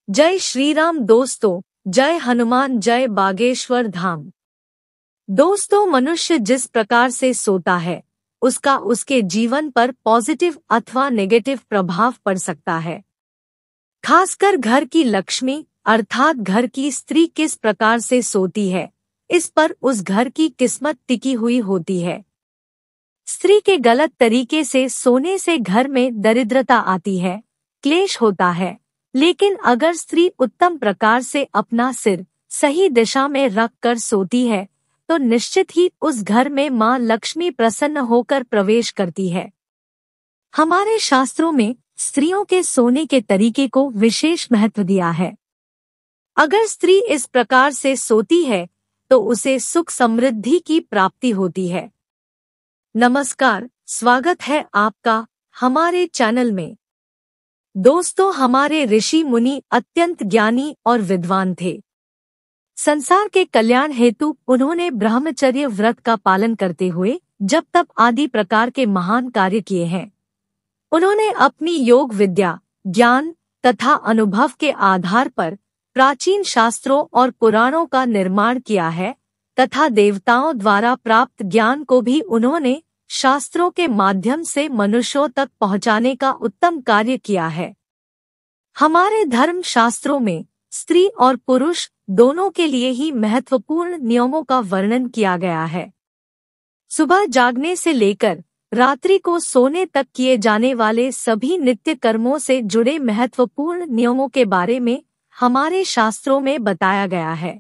जय श्री राम दोस्तों, जय हनुमान, जय बागेश्वर धाम। दोस्तों, मनुष्य जिस प्रकार से सोता है उसका उसके जीवन पर पॉजिटिव अथवा नेगेटिव प्रभाव पड़ सकता है। खासकर घर की लक्ष्मी अर्थात घर की स्त्री किस प्रकार से सोती है, इस पर उस घर की किस्मत टिकी हुई होती है। स्त्री के गलत तरीके से सोने से घर में दरिद्रता आती है, क्लेश होता है। लेकिन अगर स्त्री उत्तम प्रकार से अपना सिर सही दिशा में रख कर सोती है तो निश्चित ही उस घर में मां लक्ष्मी प्रसन्न होकर प्रवेश करती है। हमारे शास्त्रों में स्त्रियों के सोने के तरीके को विशेष महत्व दिया है। अगर स्त्री इस प्रकार से सोती है तो उसे सुख समृद्धि की प्राप्ति होती है। नमस्कार, स्वागत है आपका हमारे चैनल में। दोस्तों, हमारे ऋषि मुनि अत्यंत ज्ञानी और विद्वान थे। संसार के कल्याण हेतु उन्होंने ब्रह्मचर्य व्रत का पालन करते हुए जप तप आदि प्रकार के महान कार्य किए हैं। उन्होंने अपनी योग विद्या, ज्ञान तथा अनुभव के आधार पर प्राचीन शास्त्रों और पुराणों का निर्माण किया है तथा देवताओं द्वारा प्राप्त ज्ञान को भी उन्होंने शास्त्रों के माध्यम से मनुष्यों तक पहुंचाने का उत्तम कार्य किया है। हमारे धर्म शास्त्रों में स्त्री और पुरुष दोनों के लिए ही महत्वपूर्ण नियमों का वर्णन किया गया है। सुबह जागने से लेकर रात्रि को सोने तक किए जाने वाले सभी नित्य कर्मों से जुड़े महत्वपूर्ण नियमों के बारे में हमारे शास्त्रों में बताया गया है।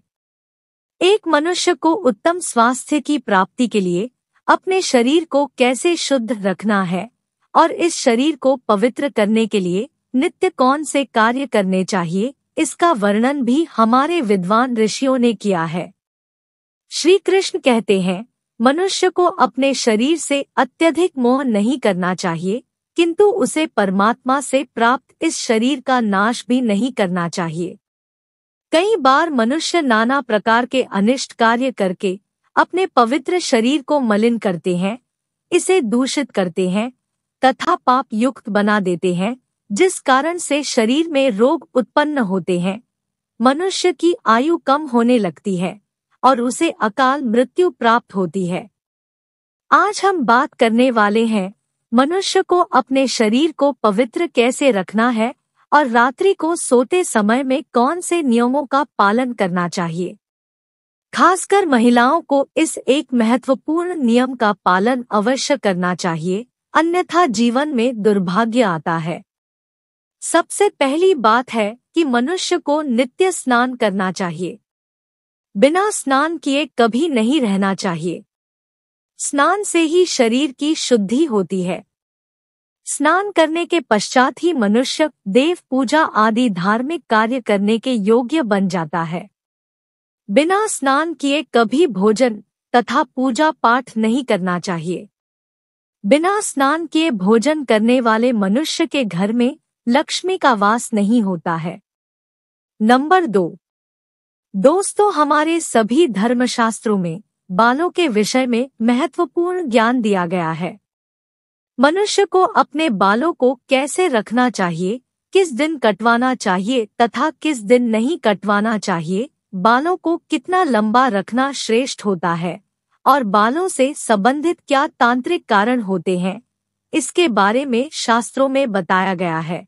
एक मनुष्य को उत्तम स्वास्थ्य की प्राप्ति के लिए अपने शरीर को कैसे शुद्ध रखना है और इस शरीर को पवित्र करने के लिए नित्य कौन से कार्य करने चाहिए, इसका वर्णन भी हमारे विद्वान ऋषियों ने किया है। श्री कृष्ण कहते हैं, मनुष्य को अपने शरीर से अत्यधिक मोह नहीं करना चाहिए, किंतु उसे परमात्मा से प्राप्त इस शरीर का नाश भी नहीं करना चाहिए। कई बार मनुष्य नाना प्रकार के अनिष्ट कार्य करके अपने पवित्र शरीर को मलिन करते हैं, इसे दूषित करते हैं तथा पाप युक्त बना देते हैं, जिस कारण से शरीर में रोग उत्पन्न होते हैं। मनुष्य की आयु कम होने लगती है और उसे अकाल मृत्यु प्राप्त होती है। आज हम बात करने वाले हैं मनुष्य को अपने शरीर को पवित्र कैसे रखना है और रात्रि को सोते समय में कौन से नियमों का पालन करना चाहिए। खासकर महिलाओं को इस एक महत्वपूर्ण नियम का पालन अवश्य करना चाहिए, अन्यथा जीवन में दुर्भाग्य आता है। सबसे पहली बात है कि मनुष्य को नित्य स्नान करना चाहिए। बिना स्नान किए कभी नहीं रहना चाहिए। स्नान से ही शरीर की शुद्धि होती है। स्नान करने के पश्चात ही मनुष्य देव पूजा आदि धार्मिक कार्य करने के योग्य बन जाता है। बिना स्नान किए कभी भोजन तथा पूजा पाठ नहीं करना चाहिए। बिना स्नान किए भोजन करने वाले मनुष्य के घर में लक्ष्मी का वास नहीं होता है। नंबर 2, दोस्तों, हमारे सभी धर्मशास्त्रों में बालों के विषय में महत्वपूर्ण ज्ञान दिया गया है। मनुष्य को अपने बालों को कैसे रखना चाहिए, किस दिन कटवाना चाहिए तथा किस दिन नहीं कटवाना चाहिए, बालों को कितना लंबा रखना श्रेष्ठ होता है और बालों से संबंधित क्या तांत्रिक कारण होते हैं, इसके बारे में शास्त्रों में बताया गया है।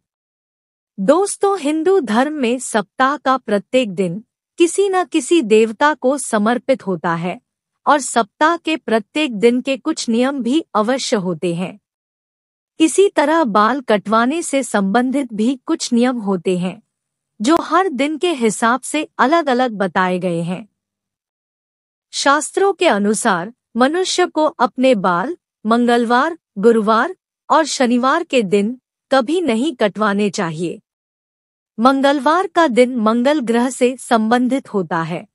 दोस्तों, हिंदू धर्म में सप्ताह का प्रत्येक दिन किसी न किसी देवता को समर्पित होता है और सप्ताह के प्रत्येक दिन के कुछ नियम भी अवश्य होते हैं। इसी तरह बाल कटवाने से संबंधित भी कुछ नियम होते हैं जो हर दिन के हिसाब से अलग अलग बताए गए हैं। शास्त्रों के अनुसार मनुष्य को अपने बाल मंगलवार, गुरुवार और शनिवार के दिन कभी नहीं कटवाने चाहिए। मंगलवार का दिन मंगल ग्रह से संबंधित होता है।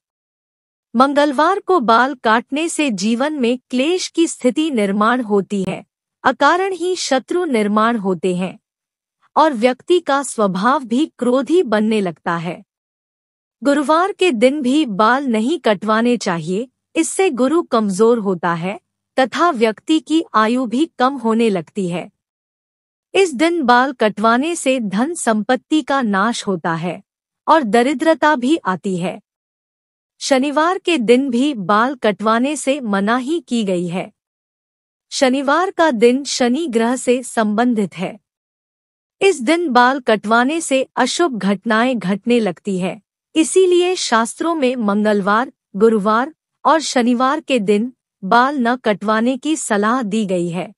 मंगलवार को बाल काटने से जीवन में क्लेश की स्थिति निर्माण होती है, अकारण ही शत्रु निर्माण होते हैं और व्यक्ति का स्वभाव भी क्रोधी बनने लगता है। गुरुवार के दिन भी बाल नहीं कटवाने चाहिए, इससे गुरु कमजोर होता है तथा व्यक्ति की आयु भी कम होने लगती है। इस दिन बाल कटवाने से धन संपत्ति का नाश होता है और दरिद्रता भी आती है। शनिवार के दिन भी बाल कटवाने से मनाही की गई है। शनिवार का दिन शनि ग्रह से संबंधित है। इस दिन बाल कटवाने से अशुभ घटनाएं घटने लगती है, इसीलिए शास्त्रों में मंगलवार, गुरुवार और शनिवार के दिन बाल न कटवाने की सलाह दी गई है।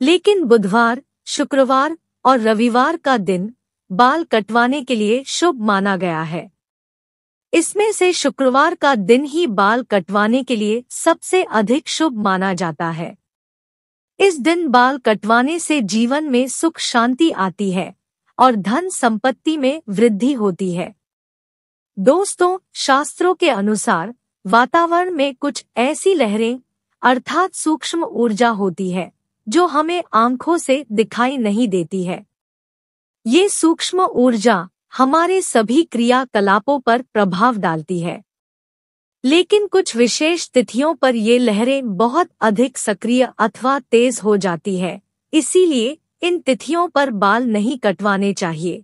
लेकिन बुधवार, शुक्रवार और रविवार का दिन बाल कटवाने के लिए शुभ माना गया है। इसमें से शुक्रवार का दिन ही बाल कटवाने के लिए सबसे अधिक शुभ माना जाता है। इस दिन बाल कटवाने से जीवन में सुख शांति आती है और धन संपत्ति में वृद्धि होती है। दोस्तों, शास्त्रों के अनुसार वातावरण में कुछ ऐसी लहरें अर्थात सूक्ष्म ऊर्जा होती है जो हमें आंखों से दिखाई नहीं देती है। ये सूक्ष्म ऊर्जा हमारे सभी क्रियाकलापों पर प्रभाव डालती है, लेकिन कुछ विशेष तिथियों पर ये लहरें बहुत अधिक सक्रिय अथवा तेज हो जाती है, इसीलिए इन तिथियों पर बाल नहीं कटवाने चाहिए।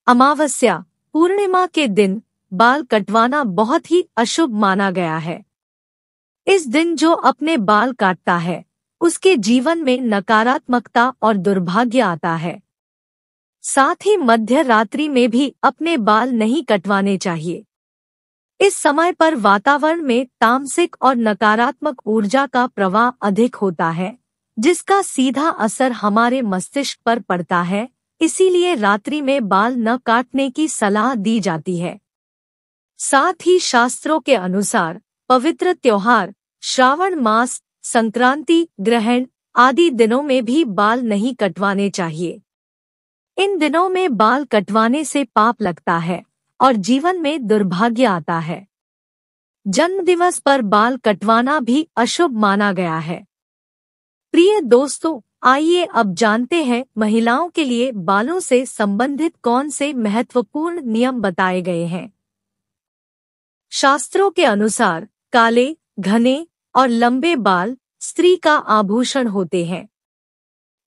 अमावस्या, पूर्णिमा के दिन बाल कटवाना बहुत ही अशुभ माना गया है। इस दिन जो अपने बाल काटता है उसके जीवन में नकारात्मकता और दुर्भाग्य आता है। साथ ही मध्य रात्रि में भी अपने बाल नहीं कटवाने चाहिए। इस समय पर वातावरण में तामसिक और नकारात्मक ऊर्जा का प्रवाह अधिक होता है, जिसका सीधा असर हमारे मस्तिष्क पर पड़ता है, इसीलिए रात्रि में बाल न काटने की सलाह दी जाती है। साथ ही शास्त्रों के अनुसार पवित्र त्योहार, श्रावण मास, संक्रांति, ग्रहण आदि दिनों में भी बाल नहीं कटवाने चाहिए। इन दिनों में बाल कटवाने से पाप लगता है और जीवन में दुर्भाग्य आता है। जन्मदिवस पर बाल कटवाना भी अशुभ माना गया है। प्रिय दोस्तों, आइए अब जानते हैं महिलाओं के लिए बालों से संबंधित कौन से महत्वपूर्ण नियम बताए गए हैं। शास्त्रों के अनुसार काले, घने और लंबे बाल स्त्री का आभूषण होते हैं।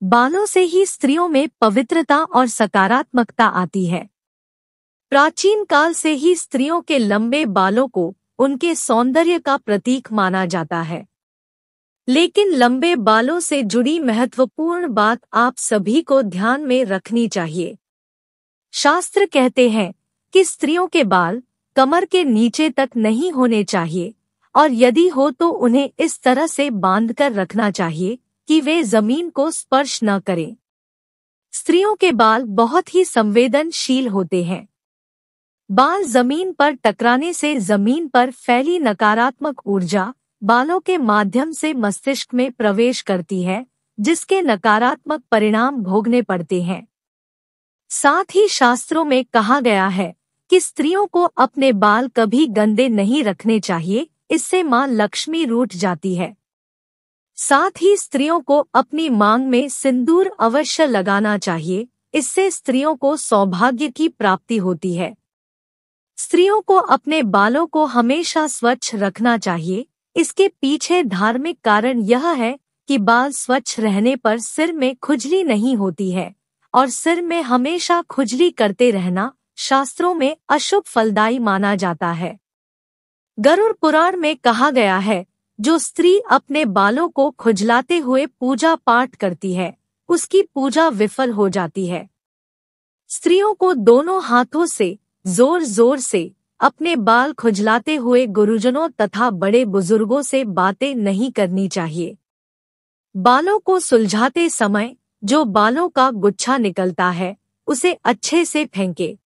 बालों से ही स्त्रियों में पवित्रता और सकारात्मकता आती है। प्राचीन काल से ही स्त्रियों के लंबे बालों को उनके सौंदर्य का प्रतीक माना जाता है। लेकिन लंबे बालों से जुड़ी महत्वपूर्ण बात आप सभी को ध्यान में रखनी चाहिए। शास्त्र कहते हैं कि स्त्रियों के बाल कमर के नीचे तक नहीं होने चाहिए और यदि हो तो उन्हें इस तरह से बांधकर रखना चाहिए कि वे जमीन को स्पर्श न करें। स्त्रियों के बाल बहुत ही संवेदनशील होते हैं। बाल जमीन पर टकराने से जमीन पर फैली नकारात्मक ऊर्जा बालों के माध्यम से मस्तिष्क में प्रवेश करती है, जिसके नकारात्मक परिणाम भोगने पड़ते हैं। साथ ही शास्त्रों में कहा गया है कि स्त्रियों को अपने बाल कभी गंदे नहीं रखने चाहिए, इससे मां लक्ष्मी रूठ जाती है। साथ ही स्त्रियों को अपनी मांग में सिंदूर अवश्य लगाना चाहिए, इससे स्त्रियों को सौभाग्य की प्राप्ति होती है। स्त्रियों को अपने बालों को हमेशा स्वच्छ रखना चाहिए। इसके पीछे धार्मिक कारण यह है कि बाल स्वच्छ रहने पर सिर में खुजली नहीं होती है और सिर में हमेशा खुजली करते रहना शास्त्रों में अशुभ फलदायी माना जाता है। गरुड़ पुराण में कहा गया है, जो स्त्री अपने बालों को खुजलाते हुए पूजा पाठ करती है, उसकी पूजा विफल हो जाती है। स्त्रियों को दोनों हाथों से जोर जोर से अपने बाल खुजलाते हुए गुरुजनों तथा बड़े बुजुर्गों से बातें नहीं करनी चाहिए। बालों को सुलझाते समय जो बालों का गुच्छा निकलता है, उसे अच्छे से फेंके।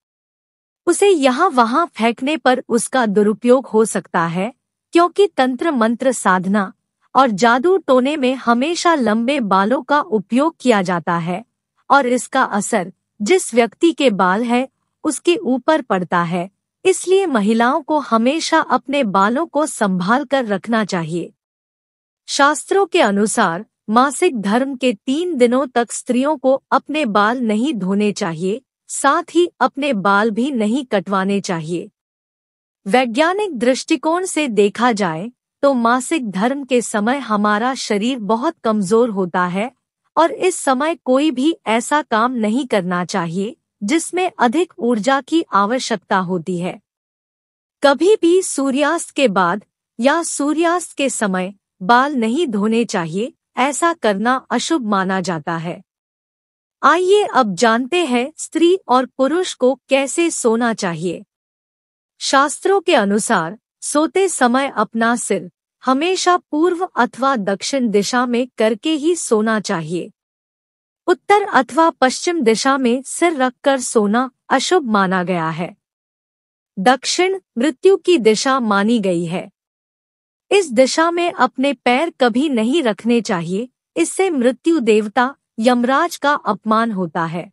उसे यहाँ वहाँ फेंकने पर उसका दुरुपयोग हो सकता है, क्योंकि तंत्र मंत्र साधना और जादू टोने में हमेशा लंबे बालों का उपयोग किया जाता है और इसका असर जिस व्यक्ति के बाल है उसके ऊपर पड़ता है। इसलिए महिलाओं को हमेशा अपने बालों को संभाल कर रखना चाहिए। शास्त्रों के अनुसार मासिक धर्म के 3 दिनों तक स्त्रियों को अपने बाल नहीं धोने चाहिए, साथ ही अपने बाल भी नहीं कटवाने चाहिए। वैज्ञानिक दृष्टिकोण से देखा जाए तो मासिक धर्म के समय हमारा शरीर बहुत कमजोर होता है और इस समय कोई भी ऐसा काम नहीं करना चाहिए जिसमें अधिक ऊर्जा की आवश्यकता होती है। कभी भी सूर्यास्त के बाद या सूर्यास्त के समय बाल नहीं धोने चाहिए, ऐसा करना अशुभ माना जाता है। आइए अब जानते हैं स्त्री और पुरुष को कैसे सोना चाहिए। शास्त्रों के अनुसार सोते समय अपना सिर हमेशा पूर्व अथवा दक्षिण दिशा में करके ही सोना चाहिए। उत्तर अथवा पश्चिम दिशा में सिर रखकर सोना अशुभ माना गया है। दक्षिण मृत्यु की दिशा मानी गई है। इस दिशा में अपने पैर कभी नहीं रखने चाहिए, इससे मृत्यु देवता यमराज का अपमान होता है।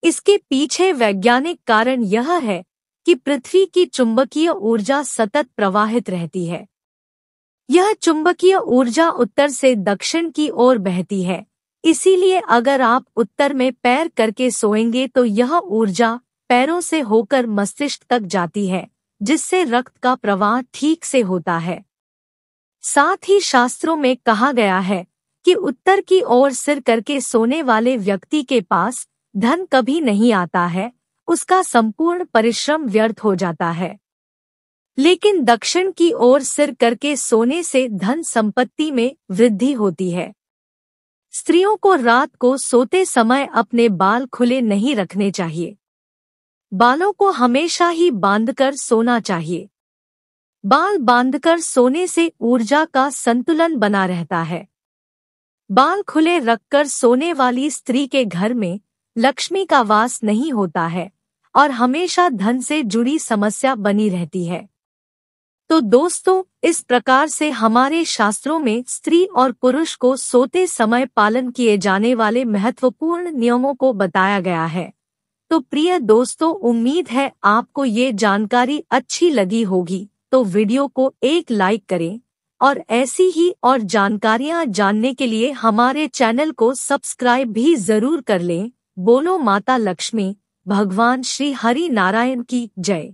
इसके पीछे वैज्ञानिक कारण यह है कि पृथ्वी की चुंबकीय ऊर्जा सतत प्रवाहित रहती है। यह चुंबकीय ऊर्जा उत्तर से दक्षिण की ओर बहती है, इसीलिए अगर आप उत्तर में पैर करके सोएंगे तो यह ऊर्जा पैरों से होकर मस्तिष्क तक जाती है, जिससे रक्त का प्रवाह ठीक से होता है। साथ ही शास्त्रों में कहा गया है कि उत्तर की ओर सिर करके सोने वाले व्यक्ति के पास धन कभी नहीं आता है, उसका संपूर्ण परिश्रम व्यर्थ हो जाता है। लेकिन दक्षिण की ओर सिर करके सोने से धन संपत्ति में वृद्धि होती है। स्त्रियों को रात को सोते समय अपने बाल खुले नहीं रखने चाहिए। बालों को हमेशा ही बांधकर सोना चाहिए। बाल बांधकर सोने से ऊर्जा का संतुलन बना रहता है। बाल खुले रखकर सोने वाली स्त्री के घर में लक्ष्मी का वास नहीं होता है और हमेशा धन से जुड़ी समस्या बनी रहती है। तो दोस्तों, इस प्रकार से हमारे शास्त्रों में स्त्री और पुरुष को सोते समय पालन किए जाने वाले महत्वपूर्ण नियमों को बताया गया है। तो प्रिय दोस्तों, उम्मीद है आपको ये जानकारी अच्छी लगी होगी, तो वीडियो को एक लाइक करें और ऐसी ही और जानकारियां जानने के लिए हमारे चैनल को सब्सक्राइब भी जरूर कर लें। बोलो माता लक्ष्मी, भगवान श्री हरि नारायण की जय।